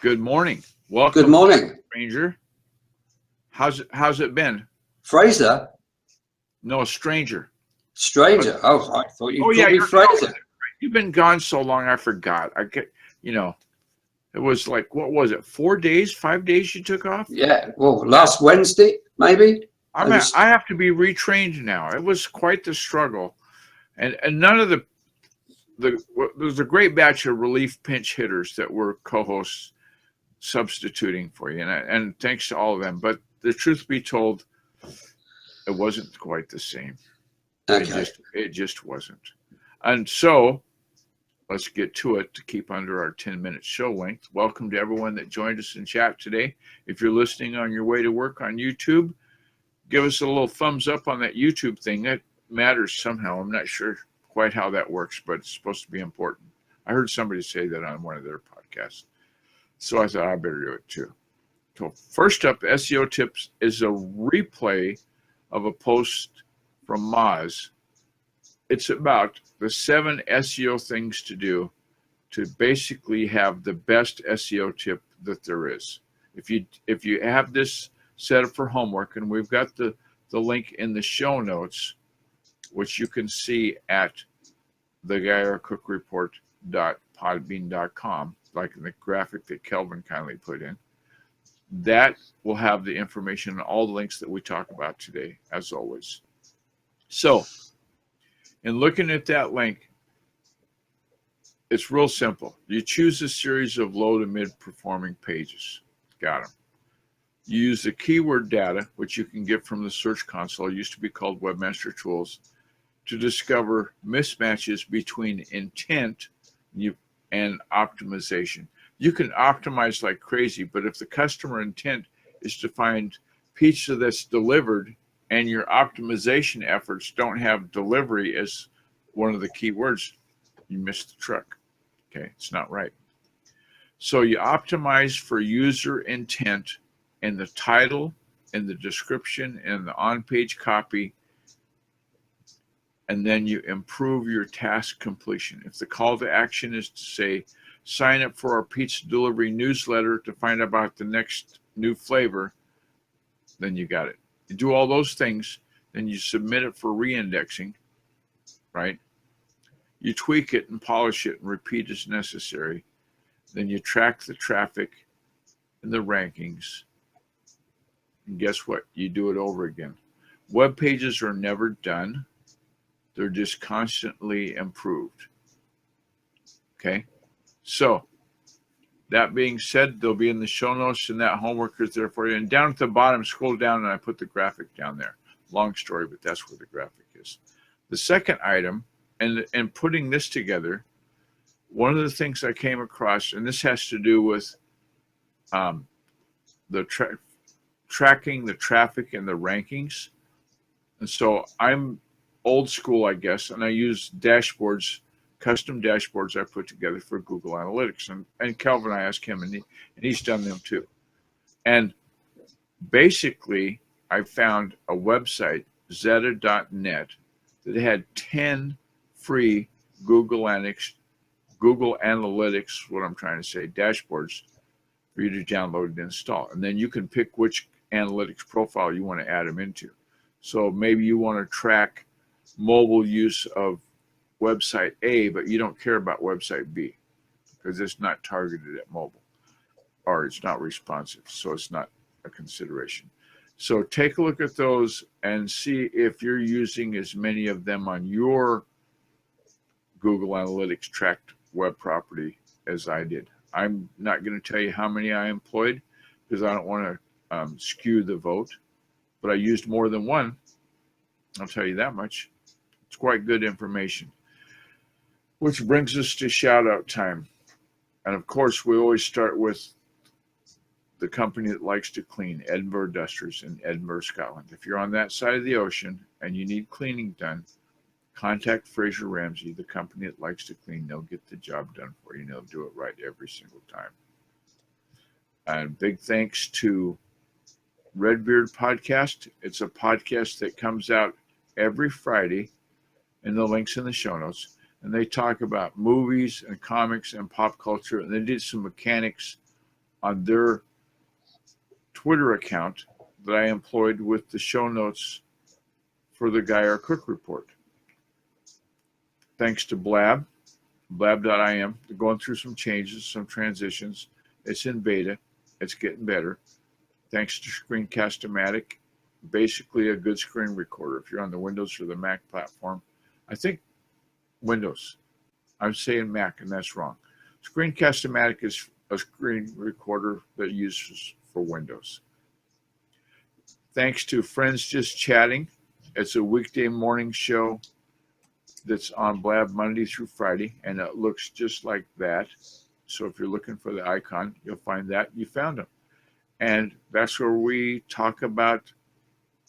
Good morning. Good Welcome, morning. stranger. How's it been? Fraser? No, stranger. Stranger? Oh, I thought you Oh yeah, called me you're gone. Fraser. You've been gone so long, I forgot. You know, it was like, what was it? 4 days, 5 days you took off? Yeah, well, last Wednesday, maybe. I have to be retrained now. It was quite the struggle, and none of there was a great batch of relief pinch hitters that were co-hosts substituting for you, and thanks to all of them. But the truth be told, it wasn't quite the same. Okay. It just wasn't. And so let's get to it to keep under our 10-minute show length. Welcome to everyone that joined us in chat today. If you're listening on your way to work on YouTube, give us a little thumbs up on that YouTube thing. That matters somehow. I'm not sure quite how that works, but it's supposed to be important. I heard somebody say that on one of their podcasts. So I thought I better do it too. So first up, SEO Tips is a replay of a post from Moz. It's about the 7 SEO things to do to basically have the best SEO tip that there is. If you have this set up for homework, and we've got the link in the show notes, which you can see at theguyarcookreport.podbean.com, like in the graphic that Kelvin kindly put in. That will have the information and all the links that we talk about today, as always. So, in looking at that link, it's real simple. You choose a series of low to mid performing pages. Got them. You use the keyword data, which you can get from the Search Console, it used to be called Webmaster Tools, to discover mismatches between intent and optimization. You can optimize like crazy, but if the customer intent is to find pizza that's delivered and your optimization efforts don't have delivery as one of the key words, you missed the truck. Okay, it's not right. So you optimize for user intent in the title, in the description, and the on-page copy, and then you improve your task completion. If the call to action is to say, sign up for our pizza delivery newsletter to find out about the next new flavor, then you got it. You do all those things, then you submit it for re-indexing, right? You tweak it and polish it and repeat as necessary. Then you track the traffic and the rankings. And guess what? You do it over again. Web pages are never done. They're just constantly improved. Okay? So, that being said, they'll be in the show notes, and that homework is there for you. And down at the bottom, scroll down, and I put the graphic down there. Long story, but that's where the graphic is. The second item, and putting this together, one of the things I came across, and this has to do with tracking the traffic and the rankings. And so I'm old school, I guess, and I use dashboards, custom dashboards I put together for Google Analytics. And Kelvin, I asked him, and he's done them too. And basically, I found a website, zeta.net, that had 10 free Google Analytics, what I'm trying to say, dashboards for you to download and install. And then you can pick which analytics profile you want to add them into. So maybe you want to track mobile use of website A, but you don't care about website B because it's not targeted at mobile or it's not responsive. So it's not a consideration. So take a look at those and see if you're using as many of them on your Google Analytics tracked web property as I did. I'm not going to tell you how many I employed because I don't want to skew the vote, but I used more than one. I'll tell you that much. It's quite good information. Which brings us to shout out time. And of course, we always start with the company that likes to clean, Edinburgh Dusters in Edinburgh, Scotland. If you're on that side of the ocean and you need cleaning done, contact Fraser Ramsey, the company that likes to clean. They'll get the job done for you, and they'll do it right every single time. And big thanks to Redbeard Podcast. It's a podcast that comes out every Friday, and the link's in the show notes. And they talk about movies and comics and pop culture, and they did some mechanics on their Twitter account that I employed with the show notes for the Guy Our Cook Report. Thanks to blab.im. They're going through some changes, some transitions. It's in beta. It's getting better. Thanks to Screencast-O-Matic, basically a good screen recorder. If you're on the Windows or the Mac platform, I think Windows. I'm saying Mac, and that's wrong. Screencast-O-Matic is a screen recorder that uses for Windows. Thanks to Friends Just Chatting. It's a weekday morning show that's on Blab Monday through Friday, and it looks just like that. So if you're looking for the icon, you'll find that. You found them. And that's where we talk about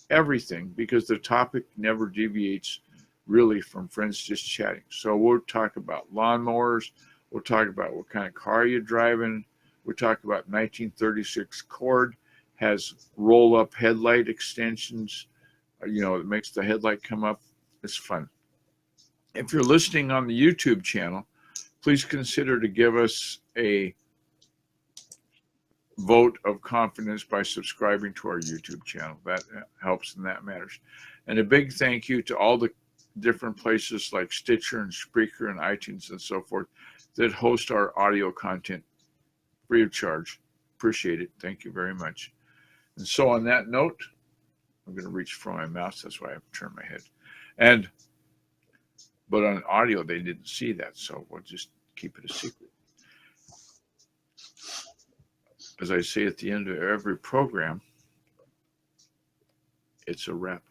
everything, because the topic never deviates really from Friends Just Chatting. So we'll talk about lawnmowers. We'll talk about what kind of car you're driving. We'll talk about 1936 Cord has roll-up headlight extensions. It makes the headlight come up. It's fun. If you're listening on the YouTube channel, please consider to give us a vote of confidence by subscribing to our YouTube channel. That helps and that matters. And a big thank you to all the different places like Stitcher and Spreaker and iTunes and so forth that host our audio content free of charge. Appreciate it. Thank you very much. And so on that note, I'm going to reach for my mouse. That's why I have to turn my head. But on audio, they didn't see that, so we'll just keep it a secret. As I say at the end of every program, it's a wrap.